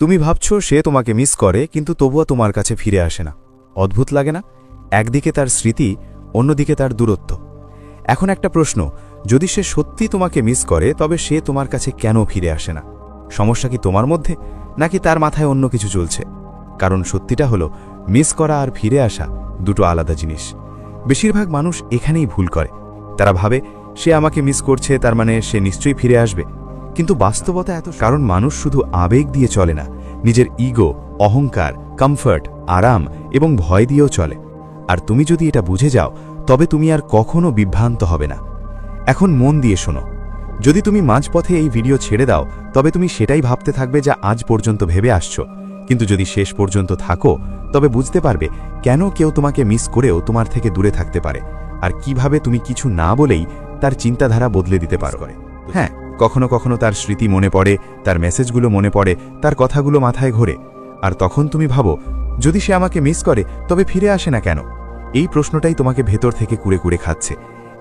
তুমি ভাবছো সে তোমাকে মিস করে, কিন্তু তবুও তোমার কাছে ফিরে আসে না। অদ্ভুত লাগে না? একদিকে তার স্মৃতি, অন্যদিকে তার দূরত্ব। এখন একটা প্রশ্ন, যদি সে সত্যি তোমাকে মিস করে, তবে সে তোমার কাছে কেন ফিরে আসে না? সমস্যা কি তোমার মধ্যে, নাকি তার মাথায় অন্য কিছু চলছে? কারণ সত্যিটা হলো, মিস করা আর ফিরে আসা দুটো আলাদা জিনিস। বেশিরভাগ মানুষ এখানেই ভুল করে। তারা ভাবে সে আমাকে মিস করছে, তার মানে সে নিশ্চয়ই ফিরে আসবে। কিন্তু বাস্তবতা কারণ মানুষ শুধু আবেগ দিয়ে চলে না, নিজের ইগো, অহংকার, কমফর্ট, আরাম এবং ভয় দিয়েও চলে। আর তুমি যদি এটা বুঝে যাও, তবে তুমি আর কখনো বিভ্রান্ত হবে না। এখন মন দিয়ে শোনো, যদি তুমি মাঝপথে এই ভিডিও ছেড়ে দাও, তবে তুমি সেটাই ভাবতে থাকবে যা আজ পর্যন্ত ভেবে আসছো। কিন্তু যদি শেষ পর্যন্ত থাকো, তবে বুঝতে পারবে কেন কেউ তোমাকে মিস করেও তোমার থেকে দূরে থাকতে পারে, আর কিভাবে তুমি কিছু না বলেই তার চিন্তাধারা বদলে দিতে পারো। হ্যাঁ, কখনো কখনো তার স্মৃতি মনে পড়ে, তার মেসেজগুলো মনে পড়ে, তার কথাগুলো মাথায় ঘোরে। আর তখন তুমি ভাবো, যদি সে আমাকে মিস করে, তবে ফিরে আসে না কেন? এই প্রশ্নটাই তোমাকে ভেতর থেকে কুড়ে কুড়ে খাচ্ছে।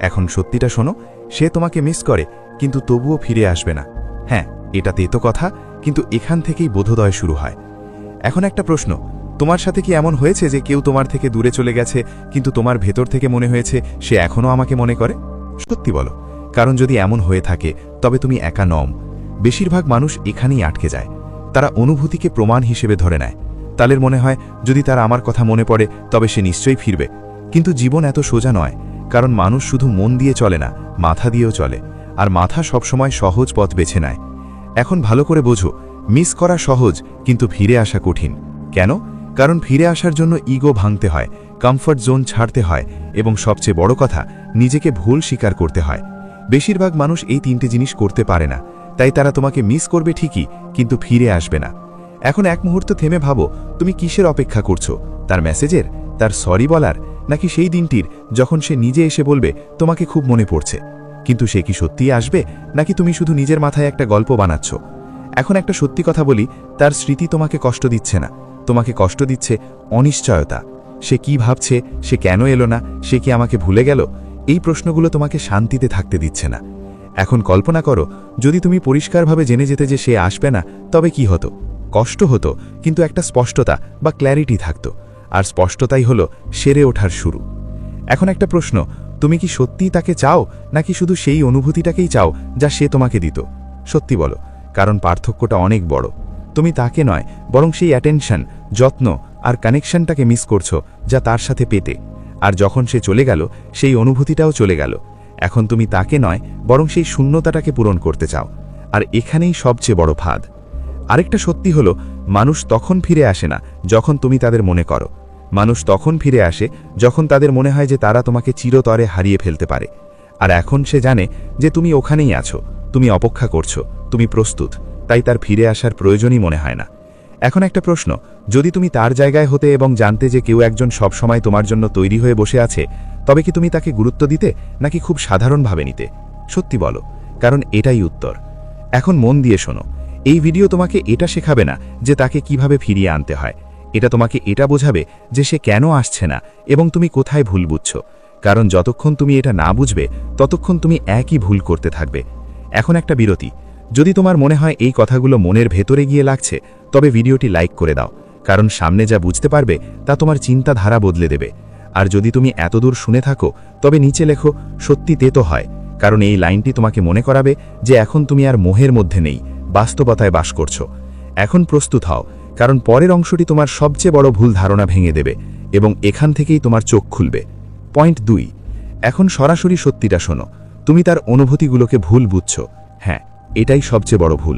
এখন সত্যিটা শোনো, সে তোমাকে মিস করে, কিন্তু তবুও ফিরে আসবে না। হ্যাঁ, এটা তেতো কথা, কিন্তু এখান থেকেই বোধোদয় শুরু হয়। এখন একটা প্রশ্ন, তোমার সাথে কি এমন হয়েছে যে কেউ তোমার থেকে দূরে চলে গেছে, কিন্তু তোমার ভেতর থেকে মনে হয়েছে সে এখনও আমাকে মনে করে? সত্যি বলো, কারণ যদি এমন হয়ে থাকে, তবে তুমি একা নও। বেশিরভাগ মানুষ এখানেই আটকে যায়। তারা অনুভূতিকে প্রমাণ হিসেবে ধরে নেয়। তাদের মনে হয়, যদি তার আমার কথা মনে পড়ে, তবে সে নিশ্চয়ই ফিরবে। কিন্তু জীবন এত সোজা নয়, কারণ মানুষ শুধু মন দিয়ে চলে না, মাথা দিয়েও চলে। আর মাথা সবসময় সহজ পথ বেছে নেয়। এখন ভালো করে বোঝো, মিস করা সহজ, কিন্তু ফিরে আসা কঠিন। কেন? কারণ ফিরে আসার জন্য ইগো ভাঙতে হয়, কমফর্ট জোন ছাড়তে হয়, এবং সবচেয়ে বড় কথা, নিজেকে ভুল স্বীকার করতে হয়। বেশিরভাগ মানুষ এই তিনটে জিনিস করতে পারে না। তাই তারা তোমাকে মিস করবে ঠিকই, কিন্তু ফিরে আসবে না। এখন এক মুহূর্ত থেমে ভাবো, তুমি কিসের অপেক্ষা করছো? তার মেসেজের, তার সরি বলার, নাকি সেই দিনটির যখন সে নিজে এসে বলবে তোমাকে খুব মনে পড়ছে? কিন্তু সে কি সত্যিই আসবে, নাকি তুমি শুধু নিজের মাথায় একটা গল্প বানাচ্ছ? এখন একটা সত্যি কথা বলি, তার স্মৃতি তোমাকে কষ্ট দিচ্ছে না। তোমাকে কষ্ট দিচ্ছে অনিশ্চয়তা। সে কি ভাবছে, সে কেন এলো না, সে কি আমাকে ভুলে গেল? এই প্রশ্নগুলো তোমাকে শান্তিতে থাকতে দিচ্ছে না। এখন কল্পনা করো, যদি তুমি পরিষ্কারভাবে জেনে যেতে যে সে আসবে না, তবে কি হতো? কষ্ট হতো, কিন্তু একটা স্পষ্টতা বা ক্ল্যারিটি থাকতো। আর স্পষ্টতাই হলো সেরে ওঠার শুরু। এখন একটা প্রশ্ন, তুমি কি সত্যিই তাকে চাও, নাকি শুধু সেই অনুভূতিটাকেই চাও যা সে তোমাকে দিত? সত্যি বলো, কারণ পার্থক্যটা অনেক বড়। তুমি তাকে নয়, বরং সেই অ্যাটেনশন, যত্ন আর কানেকশনটাকে মিস করছো, যা তার সাথে পেতে। আর যখন সে চলে গেল, সেই অনুভূতিটাও চলে গেল। এখন তুমি তাকে নয়, বরং সেই শূন্যতাটাকে পূরণ করতে চাও। আর এখানেই সবচেয়ে বড় ফাঁদ। আরেকটা সত্যি হলো, মানুষ তখন ফিরে আসে না যখন তুমি তাদের মনে করো। মানুষ তখন ফিরে আসে যখন তাদের মনে হয় যে তারা তোমাকে চিরতরে হারিয়ে ফেলতে পারে। আর এখন সে জানে যে তুমি ওখানেই আছো, তুমি অপেক্ষা করছো, তুমি প্রস্তুত। তাই তার ফিরে আসার প্রয়োজনই মনে হয় না। এখন একটা প্রশ্ন, যদি তুমি তার জায়গায় হতে এবং জানতে যে কেউ একজন সবসময় তোমার জন্য তৈরি হয়ে বসে আছে, তবে কি তুমি তাকে গুরুত্ব দিতে, নাকি খুব সাধারণভাবে নিতে? সত্যি বলো, কারণ এটাই উত্তর। এখন মন দিয়ে শোনো, এই ভিডিও তোমাকে এটা শেখাবে না যে তাকে কিভাবে ফিরিয়ে আনতে হয়। এটা তোমাকে এটা বোঝাবে যে সে কেন আসছে না এবং তুমি কোথায় ভুল বুঝছো। কারণ যতক্ষণ তুমি এটা না বুঝবে, ততক্ষণ তুমি একই ভুল করতে থাকবে। এখন একটা বিরতি। যদি তোমার মনে হয় এই কথাগুলো মনের ভেতরে গিয়ে লাগছে, তবে ভিডিওটি লাইক করে দাও, কারণ সামনে যা বুঝতে পারবে তা তোমার চিন্তাধারা বদলে দেবে। আর যদি তুমি এতদূর শুনে থাকো, তবে নিচে লেখো সত্যি তেতো হয়, কারণ এই লাইনটি তোমাকে মনে করাবে যে এখন তুমি আর মোহের মধ্যে নেই, বাস্তবতায় বাস করছো। এখন প্রস্তুত হও, কারণ পরের অংশটি তোমার সবচেয়ে বড় ভুল ধারণা ভেঙে দেবে, এবং এখান থেকেই তোমার চোখ খুলবে। পয়েন্ট 2। এখন সরাসরি সত্যিটা শোনো, তুমি তার অনুভূতিগুলোকে ভুল বুঝছো। হ্যাঁ, এটাই সবচেয়ে বড় ভুল।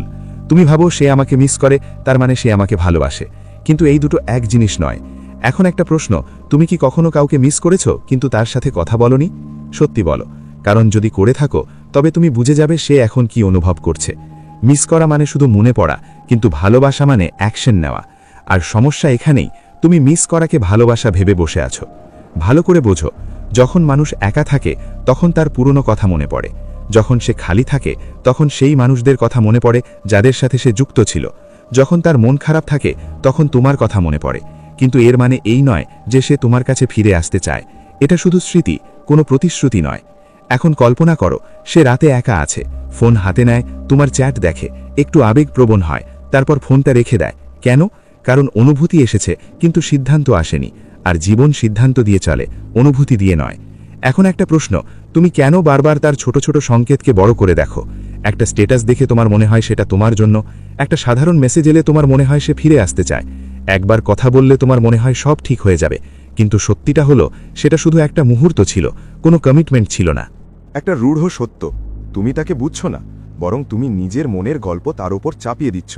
তুমি ভাবো সে আমাকে মিস করে, তার মানে সে আমাকে ভালোবাসে। কিন্তু এই দুটো এক জিনিস নয়। এখন একটা প্রশ্ন, তুমি কি কখনো কাউকে মিস করেছো কিন্তু তার সাথে কথা বলোনি? সত্যি বলো, কারণ যদি করে থাকো, তবে তুমি বুঝে যাবে সে এখন কি অনুভব করছে। মিস করা মানে শুধু মনে পড়া, কিন্তু ভালোবাসা মানে অ্যাকশন নেওয়া। আর সমস্যা এখানেই, তুমি মিস করাকে ভালোবাসা ভেবে বসে আছো। ভালো করে বোঝো, যখন মানুষ একা থাকে, তখন তার পুরনো কথা মনে পড়ে। যখন সে খালি থাকে, তখন সেই মানুষদের কথা মনে পড়ে যাদের সাথে সে যুক্ত ছিল। যখন তার মন খারাপ থাকে, তখন তোমার কথা মনে পড়ে। কিন্তু এর মানে এই নয় যে সে তোমার কাছে ফিরে আসতে চায়। এটা শুধু স্মৃতি, কোনো প্রতিশ্রুতি নয়। এখন কল্পনা করো, সে রাতে একা আছে, ফোন হাতে নেয়, তোমার চ্যাট দেখে, একটু আবেগপ্রবণ হয়, তারপর ফোনটা রেখে দেয়। কেন? কারণ অনুভূতি এসেছে কিন্তু সিদ্ধান্ত আসেনি, আর জীবন সিদ্ধান্ত দিয়ে চলে, অনুভূতি দিয়ে নয়। এখন একটা প্রশ্ন, তুমি কেন বারবার তার ছোট ছোট সংকেতকে বড় করে দেখো? একটা স্ট্যাটাস দেখে তোমার মনে হয় সেটা তোমার জন্য, একটা সাধারণ মেসেজ এলে তোমার মনে হয় সে ফিরে আসতে চায়, একবার কথা বললে তোমার মনে হয় সব ঠিক হয়ে যাবে, কিন্তু সত্যিটা হলো সেটা শুধু একটা মুহূর্ত ছিল, কোনো কমিটমেন্ট ছিল না। একটা রূঢ় সত্য, তুমি তাকে বুঝছো না, বরং তুমি নিজের মনের গল্প তার উপর চাপিয়ে দিচ্ছ।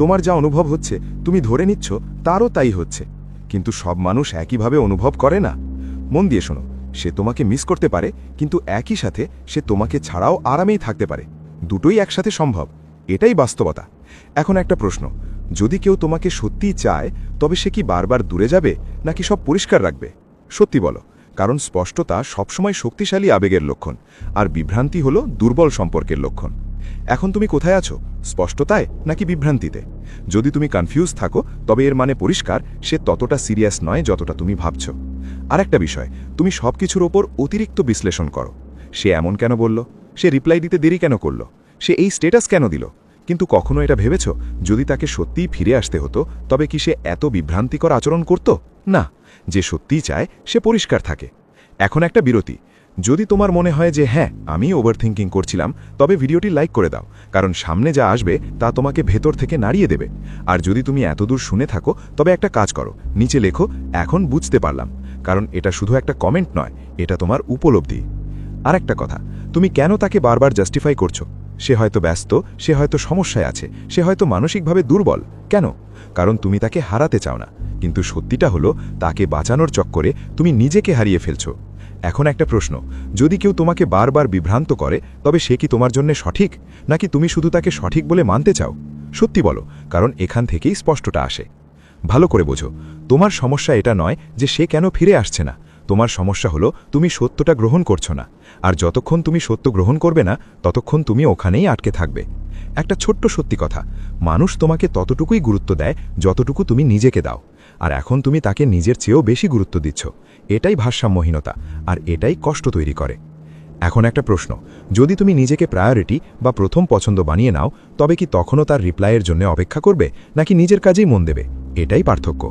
তোমার যা অনুভব হচ্ছে তুমি ধরে নিচ্ছ তারও তাই হচ্ছে, কিন্তু সব মানুষ একইভাবে অনুভব করে না। মন দিয়ে শোনো, সে তোমাকে মিস করতে পারে, কিন্তু একই সাথে সে তোমাকে ছাড়াও আরামেই থাকতে পারে। দুটোই একসাথে সম্ভব, এটাই বাস্তবতা। এখন একটা প্রশ্ন, যদি কেউ তোমাকে সত্যিই চায়, তবে সে কি বারবার দূরে যাবে নাকি সব পরিষ্কার রাখবে? সত্যি বলো, কারণ স্পষ্টতা সবসময় শক্তিশালী আবেগের লক্ষণ, আর বিভ্রান্তি হলো দুর্বল সম্পর্কের লক্ষণ। এখন তুমি কোথায় আছো, স্পষ্টতায় নাকি বিভ্রান্তিতে? যদি তুমি কনফিউজ থাকো, তবে এর মানে পরিষ্কার সে ততটা সিরিয়াস নয় যতটা তুমি ভাবছ। আর একটা বিষয়, তুমি সবকিছুর ওপর অতিরিক্ত বিশ্লেষণ করো। সে এমন কেন বলল, সে রিপ্লাই দিতে দেরি কেন করল, সে এই স্ট্যাটাস কেন দিল, কিন্তু কখনো এটা ভেবেছ যদি তাকে সত্যিই ফিরে আসতে হতো তবে কি সে এত বিভ্রান্তিকর আচরণ করত? না, যে সত্যিই চায় সে পরিষ্কার থাকে। এখন একটা বিরতি, যদি তোমার মনে হয় যে হ্যাঁ আমি ওভারথিঙ্কিং করছিলাম, তবে ভিডিওটি লাইক করে দাও, কারণ সামনে যা আসবে তা তোমাকে ভেতর থেকে নাড়িয়ে দেবে। আর যদি তুমি এতদূর শুনে থাকো, তবে একটা কাজ করো, নিচে লেখো এখন বুঝতে পারলাম, কারণ এটা শুধু একটা কমেন্ট নয়, এটা তোমার উপলব্ধি। আর একটা কথা, তুমি কেন তাকে বারবার জাস্টিফাই করছো? সে হয়তো ব্যস্ত, সে হয়তো সমস্যায় আছে, সে হয়তো মানসিকভাবে দুর্বল। কেন? কারণ তুমি তাকে হারাতে চাও না, কিন্তু সত্যিটা হলো তাকে বাঁচানোর চক্করে তুমি নিজেকে হারিয়ে ফেলছো। এখন একটা প্রশ্ন, যদি কেউ তোমাকে বারবার বিভ্রান্ত করে, তবে সে কি তোমার জন্য সঠিক, নাকি তুমি শুধু তাকে সঠিক বলে মানতে চাও? সত্যি বলো, কারণ এখান থেকেই স্পষ্টটা আসে। ভালো করে বোঝো, তোমার সমস্যা এটা নয় যে সে কেন ফিরে আসছে না, তোমার সমস্যা হলো তুমি সত্যটা গ্রহণ করছো না। আর যতক্ষণ তুমি সত্য গ্রহণ করবে না, ততক্ষণ তুমি ওখানেই আটকে থাকবে। একটা ছোট্ট সত্যি কথা, মানুষ তোমাকে ততটুকুই গুরুত্ব দেয় যতটুকু তুমি নিজেকে দাও, আর এখন তুমি তাকে নিজের চেয়েও বেশি গুরুত্ব দিচ্ছ। এটাই ভারসাম্যহীনতা, আর এটাই কষ্ট তৈরি করে। এখন একটা প্রশ্ন, যদি তুমি নিজেকে প্রায়োরিটি বা প্রথম পছন্দ বানিয়ে নাও, তবে কি তখনও তার রিপ্লাইয়ের জন্য অপেক্ষা করবে, নাকি নিজের কাজেই মন দেবে? এটাই পার্থক্য।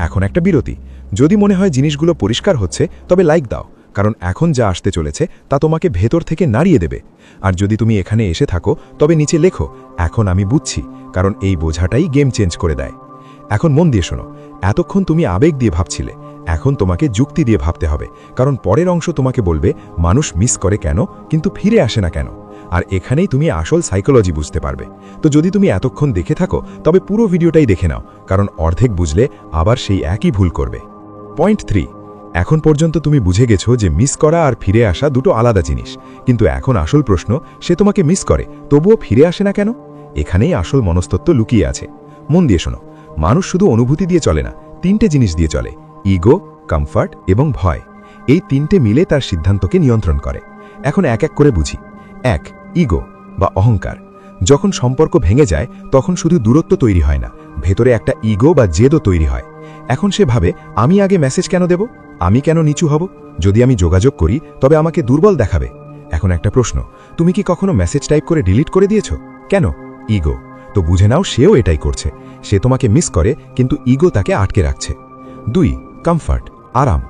এখন একটা বিরতি, যদি মনে হয় জিনিসগুলো পরিষ্কার হচ্ছে, তবে লাইক দাও, কারণ এখন যা আসতে চলেছে তা তোমাকে ভেতর থেকে নাড়িয়ে দেবে। আর যদি তুমি এখানে এসে থাকো, তবে নিচে লেখো এখন আমি বুঝছি, কারণ এই বোঝাটাই গেম চেঞ্জ করে দেয়। এখন মন দিয়ে শোনো, এতক্ষণ তুমি আবেগ দিয়ে ভাবছিলে, এখন তোমাকে যুক্তি দিয়ে ভাবতে হবে, কারণ পরের অংশ তোমাকে বলবে মানুষ মিস করে কেন, কিন্তু ফিরে আসে না কেন। আর এখানেই তুমি আসল সাইকোলজি বুঝতে পারবে। তো যদি তুমি এতক্ষণ দেখে থাকো, তবে পুরো ভিডিওটাই দেখে নাও, কারণ অর্ধেক বুঝলে আবার সেই একই ভুল করবে। পয়েন্ট 3, এখন পর্যন্ত তুমি বুঝে গেছো যে মিস করা আর ফিরে আসা দুটো আলাদা জিনিস, কিন্তু এখন আসল প্রশ্ন, সে তোমাকে মিস করে তবুও ফিরে আসে না কেন? এখানেই আসল মনস্তত্ত্ব লুকিয়ে আছে। মন দিয়ে শোনো, মানুষ শুধু অনুভূতি দিয়ে চলে না, 3টে জিনিস দিয়ে চলে: ইগো, কমফর্ট এবং ভয়। এই 3টে মিলে তার সিদ্ধান্তকে নিয়ন্ত্রণ করে। এখন এক এক করে বুঝি। 1, ইগো বা অহংকার। যখন সম্পর্ক ভেঙে যায়, তখন শুধু দূরত্ব তৈরি হয় না, ভেতরে একটা ইগো বা জেদও তৈরি হয়। এখন সে ভাবে, আমি আগে মেসেজ কেন দেব, আমি কেন নিচু হব, যদি আমি যোগাযোগ করি তবে আমাকে দুর্বল দেখাবে। এখন একটা প্রশ্ন, তুমি কি কখনো মেসেজ টাইপ করে ডিলিট করে দিয়েছো? কেন? ইগো। তো বুঝে নাও সেও এটাই করছে, সে তোমাকে মিস করে, কিন্তু ইগো তাকে আটকে রাখছে। 2, কমফর্ট, আরাম।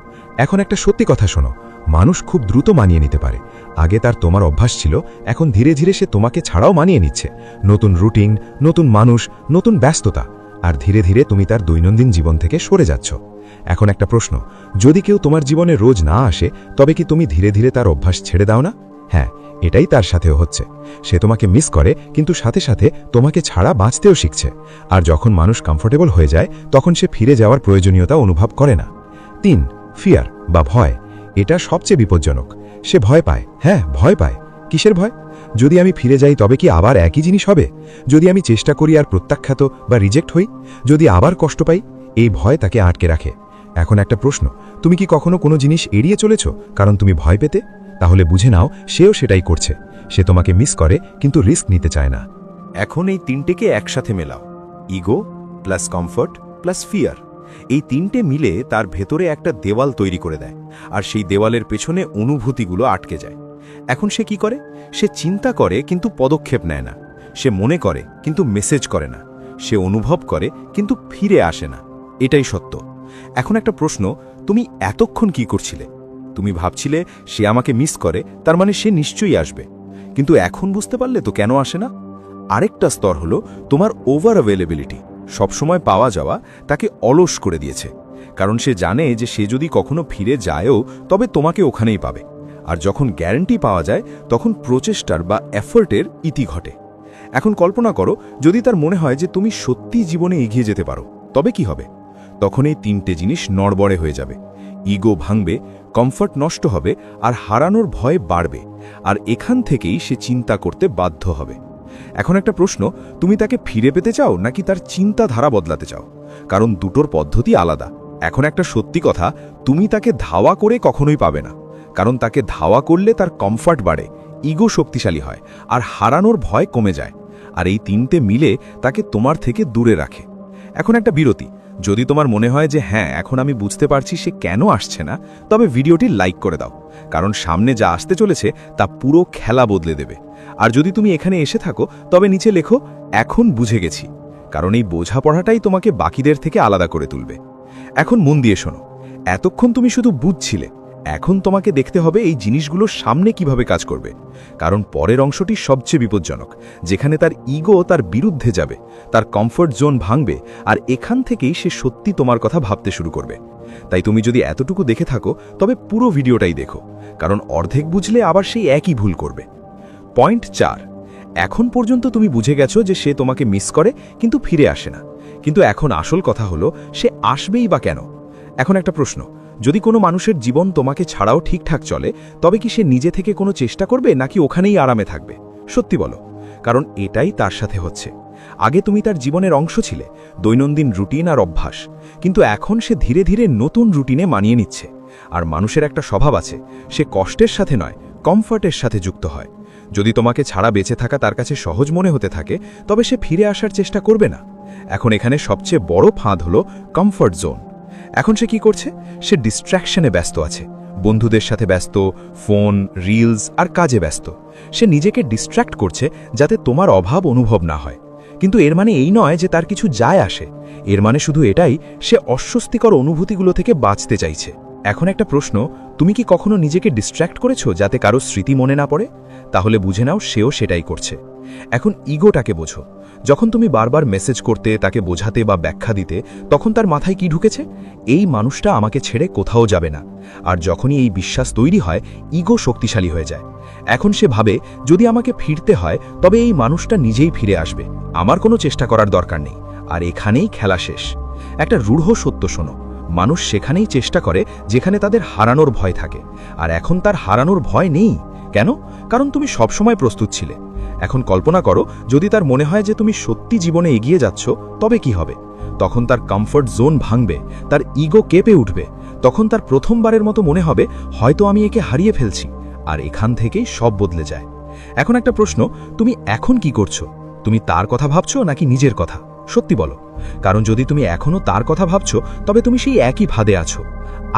এখন একটা সত্যি কথা শোনো, মানুষ খুব দ্রুত মানিয়ে নিতে পারে। আগে তার তোমার অভ্যাস ছিল, এখন ধীরে ধীরে সে তোমাকে ছাড়াও মানিয়ে নিচ্ছে। নতুন রুটিন, নতুন মানুষ, নতুন ব্যস্ততা, আর ধীরে ধীরে তুমি তার দৈনন্দিন জীবন থেকে সরে যাচ্ছ। এখন একটা প্রশ্ন, যদি কেউ তোমার জীবনে রোজ না আসে, তবে কি তুমি ধীরে ধীরে তার অভ্যাস ছেড়ে দাও না? হ্যাঁ, এটাই তার সাথেও হচ্ছে। সে তোমাকে মিস করে, কিন্তু সাথে সাথে তোমাকে ছাড়া বাঁচতেও শিখছে। আর যখন মানুষ কমফোর্টেবল হয়ে যায়, তখন সে ফিরে যাওয়ার প্রয়োজনীয়তা অনুভব করে না। 3, ফিয়ার বা ভয়। এটা সবচেয়ে বিপজ্জনক। সে ভয় পায়, হ্যাঁ ভয় পায়। কিসের ভয়? যদি আমি ফিরে যাই তবে কি আবার একই জিনিস হবে? যদি আমি চেষ্টা করি আর প্রত্যাখ্যাত বা রিজেক্ট হই? যদি আবার কষ্ট পাই? এই ভয় তাকে আটকে রাখে। এখন একটা প্রশ্ন, তুমি কি কখনো কোনো জিনিস এড়িয়ে চলেছ কারণ তুমি ভয় পেতে? তাহলে বুঝে নাও সেও সেটাই করছে। সে তোমাকে মিস করে, কিন্তু রিস্ক নিতে চায় না। এখন এই 3টেকে একসাথে মেলাও, ego plus comfort plus fear. এই 3টে মিলে তার ভেতরে একটা দেওয়াল তৈরি করে দেয়, আর সেই দেওয়ালের পেছনে অনুভূতিগুলো আটকে যায়। এখন সে কি করে? সে চিন্তা করে কিন্তু পদক্ষেপ নেয় না, সে মনে করে কিন্তু মেসেজ করে না, সে অনুভব করে কিন্তু ফিরে আসে না, এটাই সত্য। এখন একটা প্রশ্ন, তুমি এতক্ষণ কি করছিলে? তুমি ভাবছিলে সে আমাকে মিস করে, তার মানে সে নিশ্চয়ই আসবে। কিন্তু এখন বুঝতে পারলে তো কেন আসে না? আরেকটা স্তর হলো তোমার ওভার অ্যাভেলেবিলিটি। সবসময় পাওয়া যাওয়া তাকে অলস করে দিয়েছে, কারণ সে জানে যে সে যদি কখনো ফিরে যায়ও তবে তোমাকে ওখানেই পাবে। আর যখন গ্যারান্টি পাওয়া যায় তখন প্রচেষ্টার বা এফোর্টের ইতি ঘটে। এখন কল্পনা করো, যদি তার মনে হয় যে তুমি সত্যি জীবনে এগিয়ে যেতে পারো, তবে কি হবে? তখন এই তিনটে জিনিস নড়বড়ে হয়ে যাবে। ইগো ভাঙবে, কমফর্ট নষ্ট হবে, আর হারানোর ভয় বাড়বে। আর এখান থেকেই সে চিন্তা করতে বাধ্য হবে। এখন একটা প্রশ্ন, তুমি তাকে ফিরে পেতে চাও নাকি তার চিন্তাধারা বদলাতে চাও? কারণ দুটোর পদ্ধতি আলাদা। এখন একটা সত্যি কথা, তুমি তাকে ধাওয়া করে কখনোই পাবে না, কারণ তাকে ধাওয়া করলে তার কমফর্ট বাড়ে, ইগো শক্তিশালী হয়, আর হারানোর ভয় কমে যায়। আর এই তিনটে মিলে তাকে তোমার থেকে দূরে রাখে। এখন একটা বিরতি। যদি তোমার মনে হয় যে হ্যাঁ, এখন আমি বুঝতে পারছি সে কেন আসছে না, তবে ভিডিওটি লাইক করে দাও, কারণ সামনে যা আসতে চলেছে তা পুরো খেলা বদলে দেবে। আর যদি তুমি এখানে এসে থাকো তবে নিচে লেখো এখন বুঝে গেছি, কারণ এই বোঝাপড়াটাই তোমাকে বাকিদের থেকে আলাদা করে তুলবে। এখন মন দিয়ে শোনো, এতক্ষণ তুমি শুধু বুঝছিলে, এখন তোমাকে দেখতে হবে এই জিনিসগুলো সামনে কিভাবে কাজ করবে। কারণ পরের অংশটি সবচেয়ে বিপজ্জনক, যেখানে তার ইগো তার বিরুদ্ধে যাবে, তার কমফর্ট জোন ভাঙবে, আর এখান থেকেই সে সত্যি তোমার কথা ভাবতে শুরু করবে। তাই তুমি যদি এতটুকু দেখে থাকো তবে পুরো ভিডিওটাই দেখো, কারণ অর্ধেক বুঝলে আবার সেই একই ভুল করবে। পয়েন্ট 4, এখন পর্যন্ত তুমি বুঝে গেছো যে সে তোমাকে মিস করে কিন্তু ফিরে আসে না। কিন্তু এখন আসল কথা হলো, সে আসবেই বা কেন? এখন একটা প্রশ্ন, যদি কোনো মানুষের জীবন তোমাকে ছাড়াও ঠিকঠাক চলে, তবে কি সে নিজে থেকে কোনো চেষ্টা করবে নাকি ওখানেই আরামে থাকবে? সত্যি বলো, কারণ এটাই তার সাথে হচ্ছে। আগে তুমি তার জীবনের অংশ ছিলে, দৈনন্দিন রুটিন আর অভ্যাস, কিন্তু এখন সে ধীরে ধীরে নতুন রুটিনে মানিয়ে নিচ্ছে। আর মানুষের একটা স্বভাব আছে, সে কষ্টের সাথে নয়, কমফর্টের সাথে যুক্ত হয়। যদি তোমাকে ছাড়া বেঁচে থাকা তার কাছে সহজ মনে হতে থাকে, তবে সে ফিরে আসার চেষ্টা করবে না। এখন এখানে সবচেয়ে বড় ফাঁদ হলো কমফর্ট জোন। এখন সে কি করছে? সে ডিস্ট্র্যাকশনে ব্যস্ত আছে, বন্ধুদের সাথে ব্যস্ত, ফোন, রিলস আর কাজে ব্যস্ত। সে নিজেকে ডিস্ট্র্যাক্ট করছে যাতে তোমার অভাব অনুভব না হয়। কিন্তু এর মানে এই নয় যে তার কিছু যায় আসে, এর মানে শুধু এটাই, সে অস্বস্তিকর অনুভূতিগুলো থেকে বাঁচতে চাইছে। এখন একটা প্রশ্ন, তুমি কি কখনো নিজেকে ডিস্ট্র্যাক্ট করেছো যাতে কারো স্মৃতি মনে না পড়ে? তাহলে বুঝে নাও সেও সেটাই করছে। এখন ইগোটাকে বোঝো। যখন তুমি বারবার মেসেজ করতে, তাকে বোঝাতে বা ব্যাখ্যা দিতে, তখন তার মাথায় কি ঢুকেছে? এই মানুষটা আমাকে ছেড়ে কোথাও যাবে না। আর যখনই এই বিশ্বাস তৈরি হয়, ইগো শক্তিশালী হয়ে যায়। এখন সে ভাবে, যদি আমাকে ফিরতে হয় তবে এই মানুষটা নিজেই ফিরে আসবে, আমার কোনো চেষ্টা করার দরকার নেই। আর এখানেই খেলা শেষ। একটা রূঢ় সত্য শোনো, মানুষ সেখানেই চেষ্টা করে যেখানে তাদের হারানোর ভয় থাকে। আর এখন তার হারানোর ভয় নেই। কেন? কারণ তুমি সবসময় প্রস্তুত ছিলে। এখন কল্পনা করো, যদি তার মনে হয় যে তুমি সত্যি জীবনে এগিয়ে যাচ্ছ, তবে কি হবে? তখন তার কমফর্ট জোন ভাঙবে, তার ইগো কেঁপে উঠবে। তখন তার প্রথমবারের মতো মনে হবে, হয়তো আমি একে হারিয়ে ফেলছি। আর এখান থেকেই সব বদলে যায়। এখন একটা প্রশ্ন, তুমি এখন কি করছো? তুমি তার কথা ভাবছো নাকি নিজের কথা? সত্যি বলো, কারণ যদি তুমি এখনও তার কথা ভাবছো তবে তুমি সেই একই ফাঁদে আছো।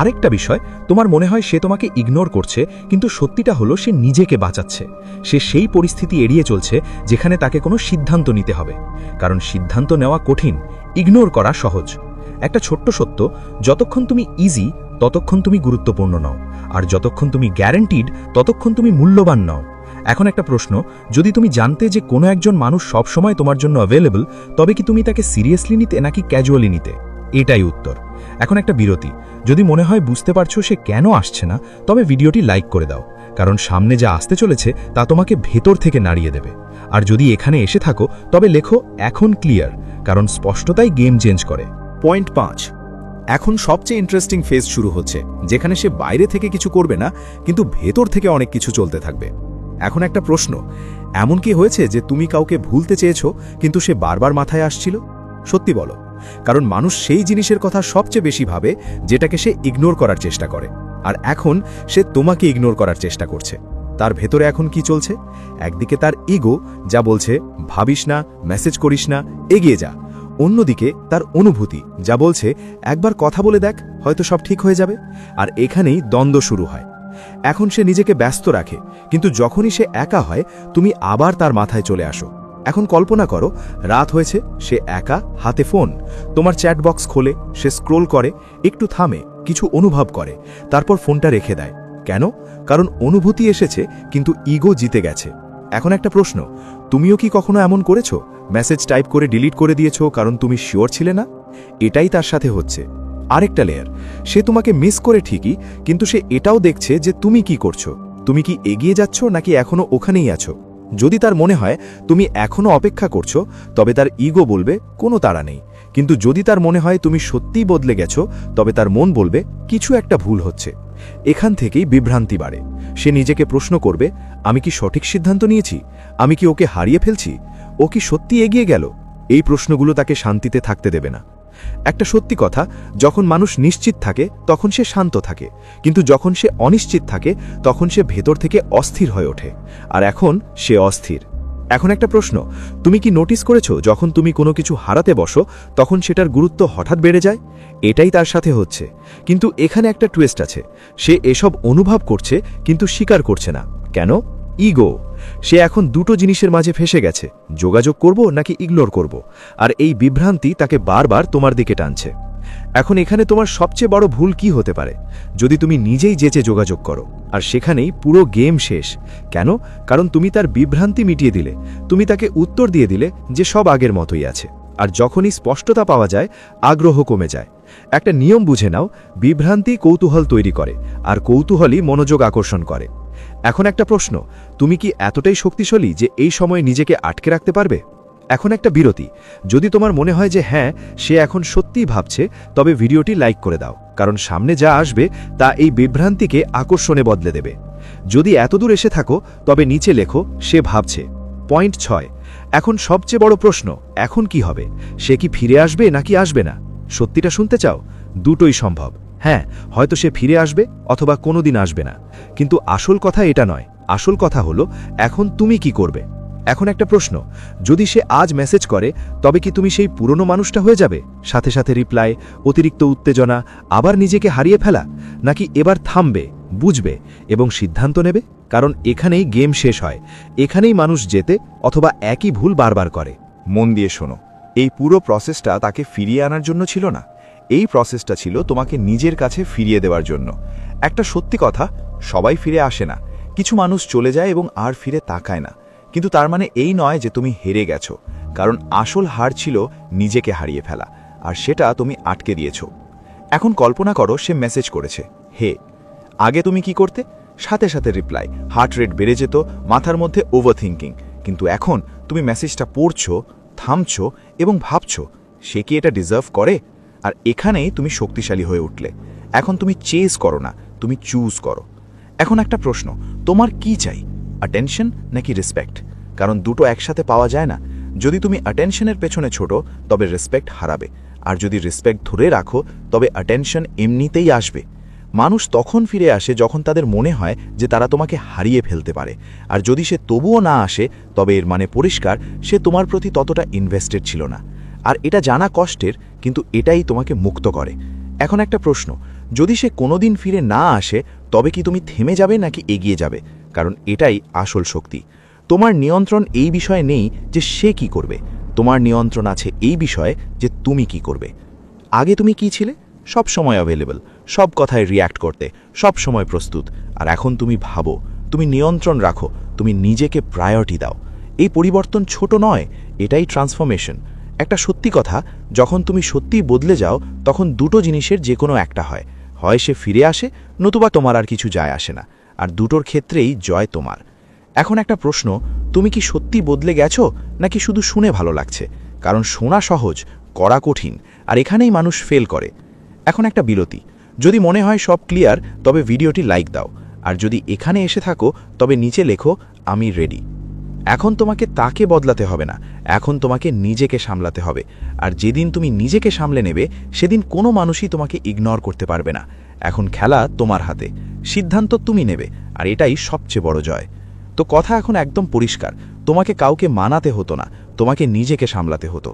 আরেকটা বিষয়, তোমার মনে হয় সে তোমাকে ইগনোর করছে, কিন্তু সত্যিটা হলো সে নিজেকে বাঁচাচ্ছে। সে সেই পরিস্থিতি এড়িয়ে চলছে যেখানে তাকে কোনো সিদ্ধান্ত নিতে হবে। কারণ সিদ্ধান্ত নেওয়া কঠিন, ইগনোর করা সহজ। একটা ছোট্ট সত্য, যতক্ষণ তুমি ইজি ততক্ষণ তুমি গুরুত্বপূর্ণ নও, আর যতক্ষণ তুমি গ্যারান্টিড ততক্ষণ তুমি মূল্যবান নও। এখন একটা প্রশ্ন, যদি তুমি জানতে যে কোনো একজন মানুষ সব সময় তোমার জন্য অ্যাভেলেবল, তবে কি তুমি তাকে সিরিয়াসলি নিতে নাকি ক্যাজুয়ালি নিতে? এটাই উত্তর। এখন একটা বিরতি। যদি মনে হয় বুঝতে পারছো সে কেন আসছে না, তবে ভিডিওটি লাইক করে দাও, কারণ সামনে যা আসতে চলেছে তা তোমাকে ভেতর থেকে নাড়িয়ে দেবে। আর যদি এখানে এসে থাকো তবে লেখো এখন ক্লিয়ার, কারণ স্পষ্টতাই গেম চেঞ্জ করে। পয়েন্ট 5, এখন সবচেয়ে ইন্টারেস্টিং ফেজ শুরু হচ্ছে, যেখানে সে বাইরে থেকে কিছু করবে না, কিন্তু ভেতর থেকে অনেক কিছু চলতে থাকবে। এখন একটা প্রশ্ন, এমন কি হয়েছে যে তুমি কাউকে ভুলতে চেয়েছো কিন্তু সে বারবার মাথায় আসছিল? সত্যি বলো, কারণ মানুষ সেই জিনিসের কথা সবচেয়ে বেশি ভাবে যেটাকে সে ইগনোর করার চেষ্টা করে। আর এখন সে তোমাকে ইগনোর করার চেষ্টা করছে। তার ভেতরে এখন কি চলছে? একদিকে তার ইগো যা বলছে ভাবিস না, মেসেজ করিস না, এগিয়ে যা। অন্যদিকে তার অনুভূতি যা বলছে একবার কথা বলে দেখ, হয়তো সব ঠিক হয়ে যাবে। আর এখানেই দ্বন্দ্ব শুরু হয়। এখন সে নিজেকে ব্যস্ত রাখে, কিন্তু যখনই সে একা হয় তুমি আবার তার মাথায় চলে আসো। এখন কল্পনা করো, রাত হয়েছে, সে একা, হাতে ফোন। তোমার চ্যাট বক্স খোলে, সে স্ক্রোল করে, একটু থামে, কিছু অনুভব করে, তারপর ফোনটা রেখে দেয়। কেন? কারণ অনুভূতি এসেছে, কিন্তু ইগো জিতে গেছে। এখন একটা প্রশ্ন, তুমিও কি কখনো এমন করেছো? মেসেজ টাইপ করে ডিলিট করে দিয়েছো কারণ তুমি শিওর ছিলে না? এটাই তার সাথে হচ্ছে। আরেকটা লেয়ার, সে তোমাকে মিস করে ঠিকই, কিন্তু সে এটাও দেখছে যে তুমি কি করছো। তুমি কি এগিয়ে যাচ্ছ নাকি এখনো ওখানেই আছো? যদি তার মনে হয় তুমি এখনো অপেক্ষা করছো, তবে তার ইগো বলবে কোনো তাড়া নেই। কিন্তু যদি তার মনে হয় তুমি সত্যিই বদলে গেছো, তবে তার মন বলবে কিছু একটা ভুল হচ্ছে। এখান থেকেই বিভ্রান্তি বাড়ে। সে নিজেকে প্রশ্ন করবে, আমি কি সঠিক সিদ্ধান্ত নিয়েছি? আমি কি ওকে হারিয়ে ফেলছি? ও কি সত্যি এগিয়ে গেল? এই প্রশ্নগুলো তাকে শান্তিতে থাকতে দেবে না। একটা সত্যি কথা, যখন মানুষ নিশ্চিত থাকে তখন সে শান্ত থাকে, কিন্তু যখন সে অনিশ্চিত থাকে তখন সে ভেতর থেকে অস্থির হয়ে ওঠে। আর এখন সে অস্থির। এখন একটা প্রশ্ন, তুমি কি নোটিস করেছো যখন তুমি কোনো কিছু হারাতে বসো তখন সেটার গুরুত্ব হঠাৎ বেড়ে যায়? এটাই তার সাথে হচ্ছে। কিন্তু এখানে একটা টুইস্ট আছে, সে এসব অনুভব করছে কিন্তু স্বীকার করছে না। কেন? ইগো। সে এখন দুটো জিনিসের মাঝে ফেসে গেছে, যোগাযোগ করব নাকি ইগনোর করব। আর এই বিভ্রান্তি তাকে বারবার তোমার দিকে টানছে। এখন এখানে তোমার সবচেয়ে বড় ভুল কি হতে পারে? যদি তুমি নিজেই যেচে যোগাযোগ করো, আর সেখানেই পুরো গেম শেষ। কেন? কারণ তুমি তার বিভ্রান্তি মিটিয়ে দিলে, তুমি তাকে উত্তর দিয়ে দিলে যে সব আগের মতোই আছে। আর যখনই স্পষ্টতা পাওয়া যায়, আগ্রহ কমে যায়। একটা নিয়ম বুঝে নাও, বিভ্রান্তি কৌতূহল তৈরি করে, আর কৌতূহলই মনোযোগ আকর্ষণ করে। এখন একটা প্রশ্ন, তুমি কি এতটাই শক্তিশালী যে এই সময়ে নিজেকে আটকে রাখতে পারবে? এখন একটা বিরতি। যদি তোমার মনে হয় যে হ্যাঁ, সে এখন সত্যিই ভাবছে, তবে ভিডিওটি লাইক করে দাও, কারণ সামনে যা আসবে তা এই বিভ্রান্তিকে আকর্ষণে বদলে দেবে। যদি এতদূর এসে থাকো, তবে নিচে লেখো সে ভাবছে। পয়েন্ট 6। এখন সবচেয়ে বড় প্রশ্ন, এখন কি হবে? সে কি ফিরে আসবে নাকি আসবে না? সত্যিটা শুনতে চাও? দুটোই সম্ভব। হ্যাঁ, হয়তো সে ফিরে আসবে অথবা কোনোদিন আসবে না। কিন্তু আসল কথা এটা নয়। আসল কথা হলো, এখন তুমি কি করবে? এখন একটা প্রশ্ন, যদি সে আজ মেসেজ করে, তবে কি তুমি সেই পুরনো মানুষটা হয়ে যাবে? সাথে সাথে রিপ্লাই, অতিরিক্ত উত্তেজনা, আবার নিজেকে হারিয়ে ফেলা? নাকি এবার থামবে, বুঝবে এবং সিদ্ধান্ত নেবে? কারণ এখানেই গেম শেষ হয়। এখানেই মানুষ জেতে অথবা একই ভুল বারবার করে। মন দিয়ে শোনো, এই পুরো প্রসেসটা তাকে ফিরিয়ে আনার জন্য ছিল না। এই প্রসেসটা ছিল তোমাকে নিজের কাছে ফিরিয়ে দেওয়ার জন্য। একটা সত্যি কথা, সবাই ফিরে আসে না। কিছু মানুষ চলে যায় এবং আর ফিরে তাকায় না। কিন্তু তার মানে এই নয় যে তুমি হেরে গেছো, কারণ আসল হার ছিল নিজেকে হারিয়ে ফেলা, আর সেটা তুমি আটকে দিয়েছো। এখন কল্পনা করো, সে মেসেজ করেছে, হে। আগে তুমি কি করতে? সাথে সাথে রিপ্লাই, হার্ট রেট বেড়ে যেত, মাথার মধ্যে ওভারথিঙ্কিং। কিন্তু এখন তুমি মেসেজটা পড়ছো, থামছো এবং ভাবছো, সে কি এটা ডিজার্ভ করে? আর এখানেই তুমি শক্তিশালী হয়ে উঠলে। এখন তুমি চেজ করো না, তুমি চুজ করো। এখন একটা প্রশ্ন, তোমার কি চাই? অ্যাটেনশন নাকি রেসপেক্ট? কারণ দুটো একসাথে পাওয়া যায় না। যদি তুমি অ্যাটেনশনের পেছনে ছোটো, তবে রেসপেক্ট হারাবে। আর যদি রেসপেক্ট ধরে রাখো, তবে অ্যাটেনশন এমনিতেই আসবে। মানুষ তখন ফিরে আসে যখন তাদের মনে হয় যে তারা তোমাকে হারিয়ে ফেলতে পারে। আর যদি সে তবুও না আসে, তবে এর মানে পরিষ্কার, সে তোমার প্রতি ততটা ইনভেস্টেড ছিল না। আর এটা জানা কষ্টের, কিন্তু এটাই তোমাকে মুক্ত করে। এখন একটা প্রশ্ন, যদি সে কোনোদিন ফিরে না আসে, তবে কি তুমি থেমে যাবে নাকি এগিয়ে যাবে? কারণ এটাই আসল শক্তি। তোমার নিয়ন্ত্রণ এই বিষয়ে নেই যে সে কি করবে, তোমার নিয়ন্ত্রণ আছে এই বিষয়ে যে তুমি কি করবে। আগে তুমি কি ছিলে? সব সময় অ্যাভেলেবল, সব কথায় রিয়্যাক্ট করতে, সব সময় প্রস্তুত। আর এখন তুমি ভাবো, তুমি নিয়ন্ত্রণ রাখো, তুমি নিজেকে প্রায়োরিটি দাও। এই পরিবর্তন ছোট নয়, এটাই ট্রান্সফরমেশন। একটা সত্যি কথা, যখন তুমি সত্যিই বদলে যাও, তখন দুটো জিনিসের যে কোনো একটা হয়। হয় সে ফিরে আসে, নতুবা তোমার আর কিছু যায় আসে না। আর দুটোর ক্ষেত্রেই জয় তোমার। এখন একটা প্রশ্ন, তুমি কি সত্যি বদলে গেছো নাকি শুধু শুনে ভালো লাগছে? কারণ শোনা সহজ, করা কঠিন, আর এখানেই মানুষ ফেল করে। এখন একটা বিরতি। যদি মনে হয় সব ক্লিয়ার, তবে ভিডিওটি লাইক দাও। আর যদি এখানে এসে থাকো, তবে নিচে লেখো আমি রেডি। এখন তোমাকে তাকে বদলাতে হবে না, এখন তোমাকে নিজেকে সামলাতে হবে। আর যেদিন তুমি নিজেকে সামলে নেবে, সেদিন কোনো মানুষই তোমাকে ইগনোর করতে পারবে না। এখন খেলা তোমার হাতে, সিদ্ধান্ত তুমি নেবে, আর এটাই সবচেয়ে বড় জয়। তো কথা এখন একদম পরিষ্কার, তোমাকে কাউকে মানাতে হতো না, তোমাকে নিজেকে সামলাতে হতো।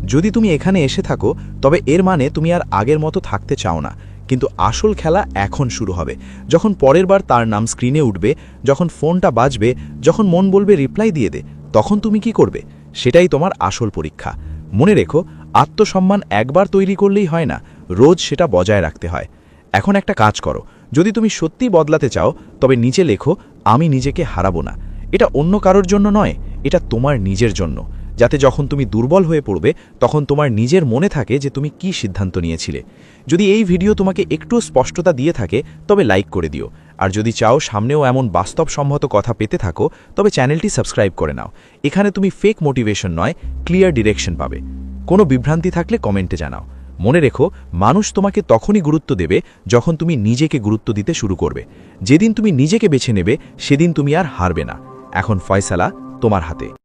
যদি তুমি এখানে এসে থাকো, তবে এর মানে তুমি আর আগের মতো থাকতে চাও না। কিন্তু আসল খেলা এখন শুরু হবে, যখন পরের বার তার নাম স্ক্রিনে উঠবে, যখন ফোনটা বাজবে, যখন মন বলবে রিপ্লাই দিয়ে দে, তখন তুমি কি করবে? সেটাই তোমার আসল পরীক্ষা। মনে রেখো, আত্মসম্মান একবার তৈরি করলেই হয় না, রোজ সেটা বজায় রাখতে হয়। এখন একটা কাজ করো, যদি তুমি সত্যি বদলাতে চাও তবে নিচে লেখো, আমি নিজেকে হারাবো না। এটা অন্য কারোর জন্য নয়, এটা তোমার নিজের জন্য, যাতে যখন তুমি দুর্বল হয়ে পড়বে তখন তোমার নিজের মনে থাকে যে তুমি কি সিদ্ধান্ত নিয়েছিলে। যদি এই ভিডিও তোমাকে একটু স্পষ্টতা দিয়ে থাকে তবে লাইক করে দিও, আর যদি চাও সামনেও এমন বাস্তবসম্মত কথা পেতে থাকো তবে চ্যানেলটি সাবস্ক্রাইব করে নাও। এখানে তুমি ফেক মোটিভেশন নয়, ক্লিয়ার ডিরেকশন পাবে। কোনো বিভ্রান্তি থাকলে কমেন্টে জানাও। মনে রেখো, মানুষ তোমাকে তখনই গুরুত্ব দেবে যখন তুমি নিজেকে গুরুত্ব দিতে শুরু করবে। যেদিন তুমি নিজেকে বেছে নেবে সেদিন তুমি আর হারবে না। এখন ফয়সালা তোমার হাতে।